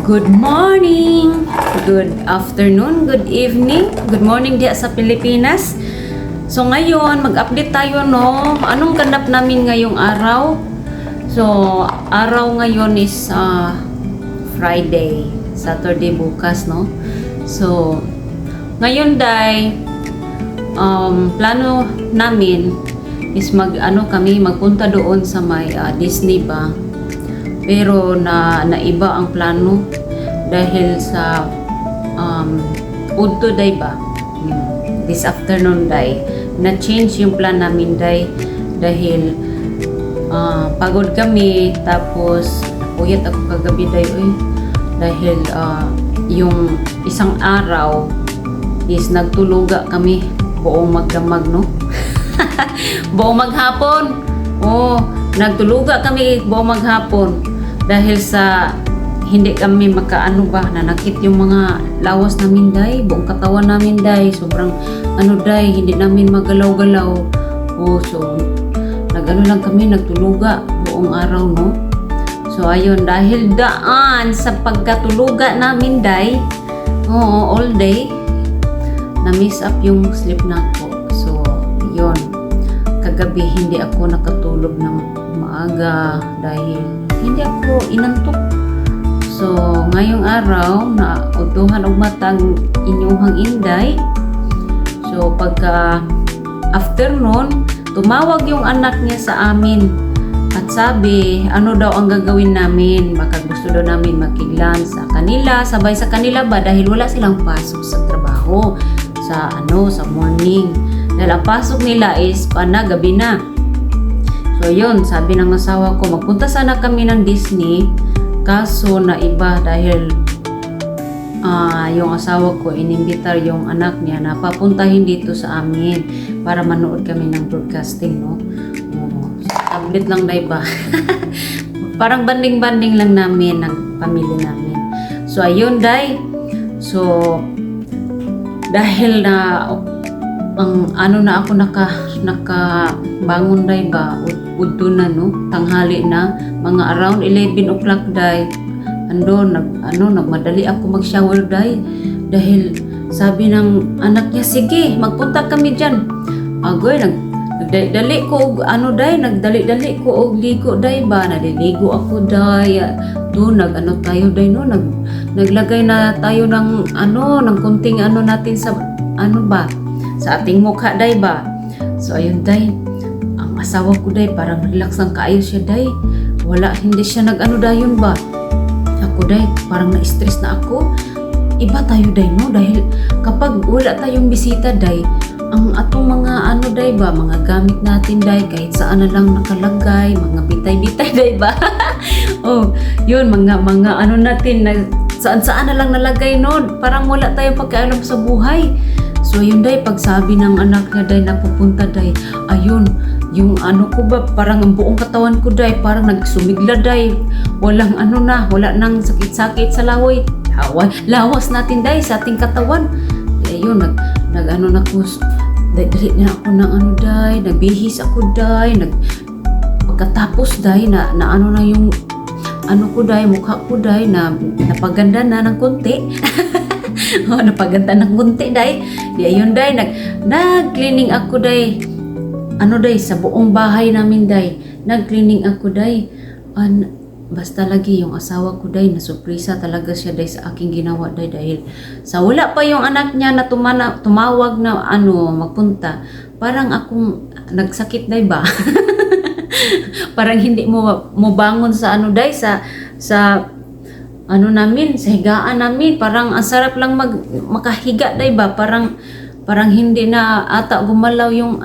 Good morning, good afternoon, good evening, good morning diya sa Pilipinas. So ngayon, mag-update tayo no. Anong ganap namin ngayong araw? So, araw ngayon is Friday, Saturday bukas no. So, ngayon day plano namin is magpunta doon sa may Disney ba. Pero naiba ang plano dahil sa udto day ba this afternoon day na-change yung plan namin day dahil pagod kami tapos napuyat ako kagabi day dahil yung isang araw is nagtuluga kami buong magdamag no buong maghapon nagtuluga kami buong maghapon dahil sa hindi kami nanakit yung mga lawas namin day, buong katawan namin day, sobrang day, hindi namin magalaw-galaw. So lang kami nagtuluga buong araw no. So ayun, dahil daan sa pagkatuluga namin day, all day, na-miss up yung sleep na ko. So yun, kagabi hindi ako nakatulog ng maaga dahil hindi ako inantok. So, ngayong araw na utuhan og matang inyuhang inday. So, pagka afternoon, tumawag yung anak niya sa amin at sabi, ano daw ang gagawin namin? Baka gusto daw namin makiglan sa kanila, sabay sa kanila ba dahil wala silang pasok sa trabaho sa morning. Dahil ang pasok nila is gabi na. So yun, sabi ng asawa ko, magpunta sana kami ng Disney, kaso na iba dahil yung asawa ko inimbitar yung anak niya na papuntahin dito sa amin para manood kami ng broadcasting no. Tablet lang na iba. Parang banding-banding lang namin ng pamilya namin. So ayun day. So dahil na na ako nakabangon day ba udto na no, tanghali na, mga around 11 o'clock day, nagmadali ako mag-shower day dahil sabi ng anak niya, sige magpunta kami dyan. Agoy, nagdali ko nagdali ko og ligo day ba, naliligo ako day doon, tayo day no, naglagay na tayo ng ng kunting natin sa sa ating mukha day ba. So ayun day, ang asawa ko day parang relax ang kaayo siya day, hindi siya dayon ba. Ako day parang na-stress na ako. Iba tayo day no, dahil kapag wala tayong bisita day, ang atong mga day ba, mga gamit natin day kahit saan na lang nakalagay, mga bitay-bitay day ba. Yun mga natin na saan na lang nalagay no, parang wala tayong pagkaalam sa buhay. So yun day, pagsabi ng anak niya day na pupunta day, ayun, yung ko ba, parang ang buong katawan ko day, parang nagsumigla day, wala nang sakit-sakit sa lawas natin day sa ating katawan. Ayun, dali na ako ng day, nagbihis ako day, pagkatapos day, na yung ko day, mukha ko day, na napaganda na ng konti. Napaganda ng konti day. Di ayun day, nag-cleaning ako day. Sa buong bahay namin day. Nag-cleaning ako day. Basta lagi yung asawa ko day, nasurpresa talaga siya day sa aking ginawa day dahil sa wala pa yung anak niya na tumawag na magpunta. Parang akong nagsakit day ba? Parang hindi mo bangon sa day sa namin, sa higaan namin, parang ang sarap lang makahiga day ba, parang hindi na ata gumalaw yung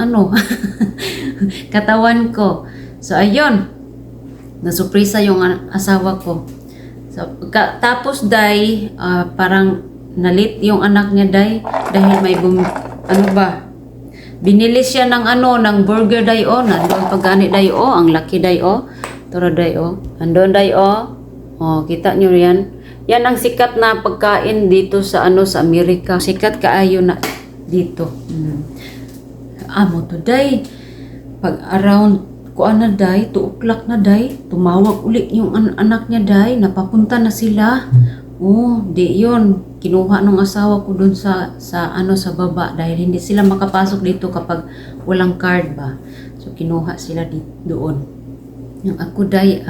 katawan ko. So ayun, nasurpresa yung asawa ko. So tapos day, parang nalit yung anak niya day dahil may binili siya ng ng burger day nandoon pagani day ang laki day tara day nandoon day kita nyo yan. Yan ang sikat na pagkain dito sa sa Amerika. Sikat kaayo na dito. Amo to day. Pag around kuan na day, 2 o'clock na day, tumawag ulit yung anak niya day, napapunta na sila. Oh, di yun. Kinuha ng asawa ko dun sa baba dahil hindi sila makapasok dito kapag walang card ba. So, kinuha sila doon. Yung ako day,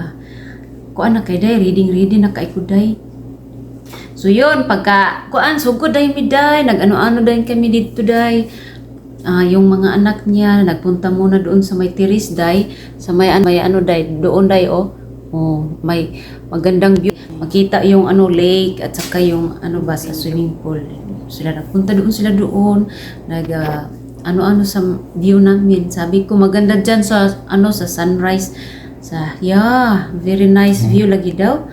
kuan na kay day, reading na kay ko day. So, yun, kuan, sugod day mi day, nag-ano-ano day kami dito day. Yung mga anak niya, nagpunta muna doon sa may tiris day, sa may ano day, doon day, may magandang view. Makita yung lake at saka yung sa swimming pool. Nagpunta doon sila doon, ano sa view namin. Sabi ko maganda diyan sa sa sunrise. Very nice view lagi daw.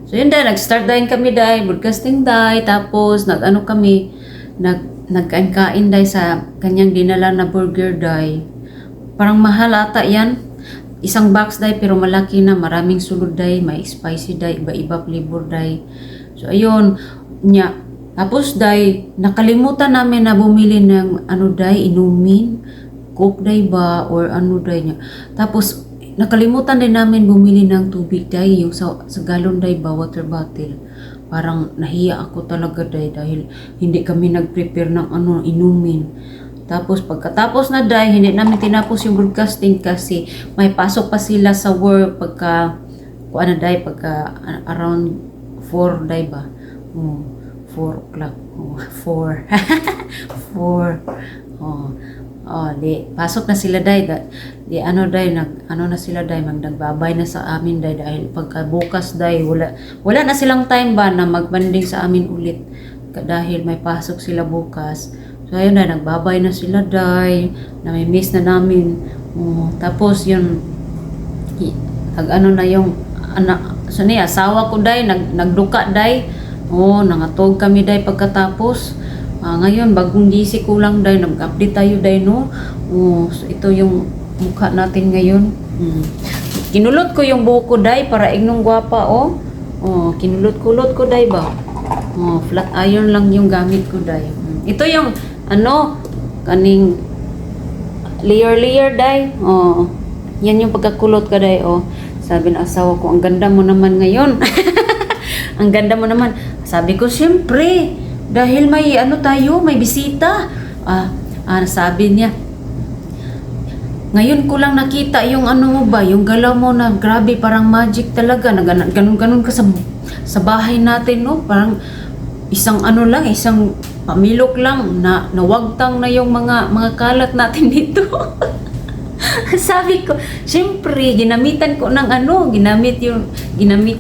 So yun dahil nag-start dahil kami dahil broadcasting dahil tapos nagkain dahil sa kanyang dinala na burger dahil. Parang mahal ata yan. Isang box day pero malaki na, maraming sulod day, may spicy day, iba-iba flavor day. So ayun, tapos day, nakalimutan namin na bumili ng day, inumin, coke day ba or day niya. Tapos nakalimutan din namin bumili ng tubig day, yung sa galon day ba, water bottle. Parang nahiya ako talaga day dahil hindi kami nag-prepare ng inumin. Tapos pagkatapos na day, hindi namin tinapos yung broadcasting kasi may pasok pa sila sa work pagka around 4 day ba? 4 o'clock. 4. 4. Di pasok na sila day. Na sila day, magnagbabay na sa amin day dahil pagka bukas day wala na silang time ba na magbanding sa amin ulit dahil may pasok sila bukas. So ayun na, nagbabay na sila day, nami-miss na namin. Tapos yun, na yung asawa ko day, nagduka day. Nangatog kami day pagkatapos. Ngayon, bagong GC ko lang day, nag-update tayo day, no? So ito yung mukha natin ngayon. Kinulot ko yung buhok ko day para ignong gwapa, kinulot-kulot ko day ba? Flat iron lang yung gamit ko day. Ito yung kaning layer day. Yan yung pagkakulot ka day. Sabi ng asawa ko, ang ganda mo naman ngayon. Ang ganda mo naman. Sabi ko, siyempre, dahil may may bisita. Sabi niya, ngayon ko lang nakita yung mo ba, yung galaw mo na grabe, parang magic talaga. Ganun ka sa bahay natin, no? Parang isang isang pamilok lang na nawagtang na yung mga kalat natin dito. Sabi ko, siyempre, ginamit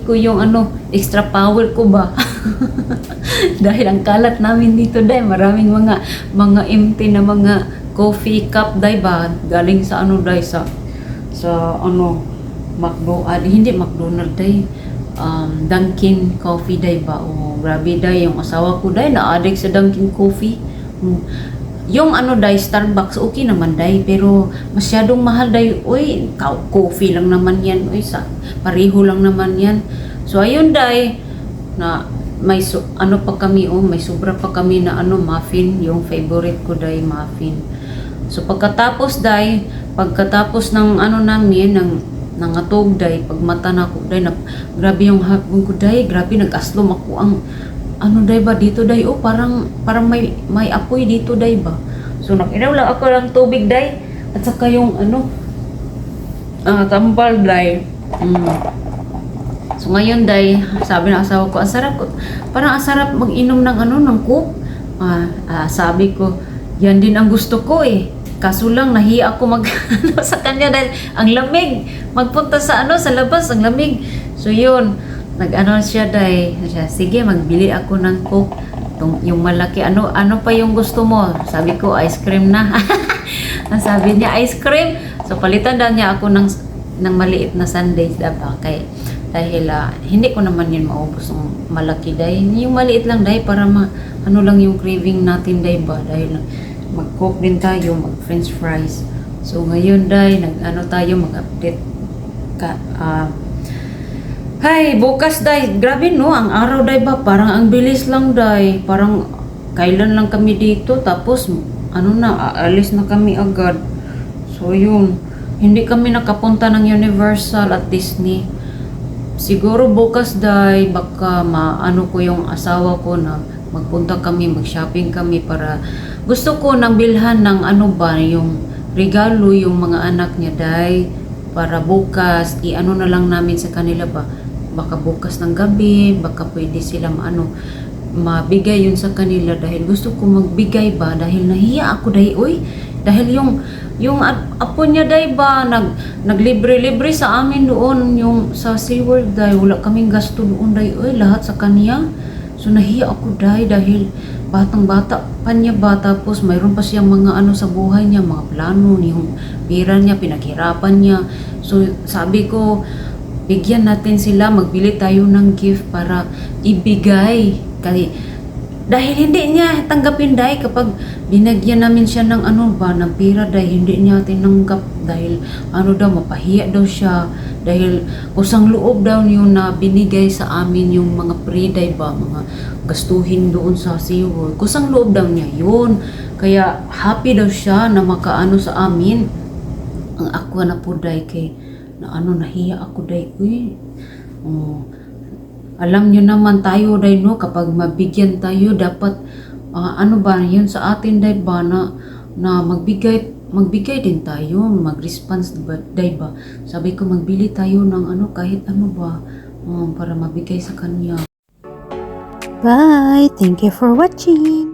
ko yung extra power ko ba? Dahil ang kalat namin dito dahil maraming mga empty na mga coffee cup dahil ba galing sa dahil sa hindi McDonald's dahil Dunkin Coffee day ba? Grabe day, yung asawa ko day na-addict sa Dunkin Coffee. Yung day, Starbucks, okay naman day, pero masyadong mahal day. Uy, coffee lang naman yan. Uy, pareho lang naman yan. So, ayun day, na may pa kami, may sobra pa kami na muffin, yung favorite ko day, muffin. So, pagkatapos ng namin, nangatog day, pag mata na ko day, grabe yung hapon ko day, grabe nag-aslom ako ang day ba dito day, parang may apoy dito day ba. So nakinaw lang ako ng tubig day at saka yung tambal day. So ngayon day, sabi ng asawa ko, parang asarap mag-inom ng ng coke. Sabi ko, yan din ang gusto ko Kaso lang nahiya ako sa kanya dahil ang lamig. Magpunta sa labas, ang lamig. So yun, siya dahil, sige, magbili ako ng coke. Yung malaki, ano pa yung gusto mo? Sabi ko, ice cream na. Sabi niya, ice cream. So palitan daw niya ako ng maliit na sundaes dahil hindi ko naman yun maubos ng malaki dahil yung maliit lang dahil para lang yung craving natin dahil mag-coke din tayo, mag-french fries. So ngayon dahil mag-update bukas dahil grabe no, ang araw dahil ba parang ang bilis lang dahil parang kailan lang kami dito tapos aalis na kami agad. So yun, hindi kami nakapunta ng Universal at Disney. Siguro bukas day, baka maano ko yung asawa ko na magpunta kami, mag-shopping kami para gusto ko nang bilhan ng ano ba, yung regalo yung mga anak niya day para bukas, i-ano na lang namin sa kanila ba. Baka bukas ng gabi, baka pwede sila mabigay yun sa kanila dahil gusto ko magbigay ba dahil nahiya ako day, uy. Dahil yung apo niya day ba naglibre-libre sa amin doon yung sa SeaWorld day, wala kaming gasto doon day, uy, lahat sa kanya. So nahiya ako day dahil batang-bata pa niya ba, tapos mayroon pa siyang mga ano sa buhay niya, mga plano, yung pira niya, pinaghirapan niya. So sabi ko, bigyan natin sila, magbili tayo ng gift para ibigay. Dahil hindi niya tanggapin day kapag binagyan namin siya ng ano ba, ng pira day, hindi niya tinanggap dahil ano daw, mapahiya daw siya. Dahil kusang loob daw yung na binigay sa amin yung mga pre day ba, mga gastuhin doon sa SeaWorld. Kusang loob daw niya yun. Kaya happy daw siya na makaano sa amin. Ang ako na po day kay na ano, nahiya ako day, uy. Alam nyo naman tayo day, no, kapag mabigyan tayo dapat ano ba yun sa atin day ba na magbigay din tayo, mag-response ba day ba. Sabi ko magbili tayo ng ano, kahit ano ba, para mabigay sa kanya. Bye! Thank you for watching!